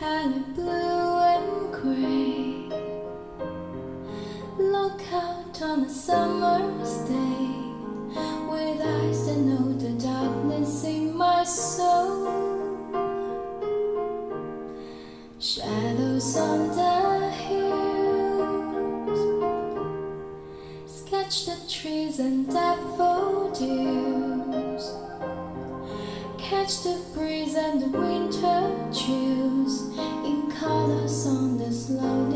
palette blue and gray. Look out on a summer's day, with eyes that know the darkness in my soul. Shadows on the hills, sketch the trees and daffodils, catch the breeze and the winter chills in colors on the slowly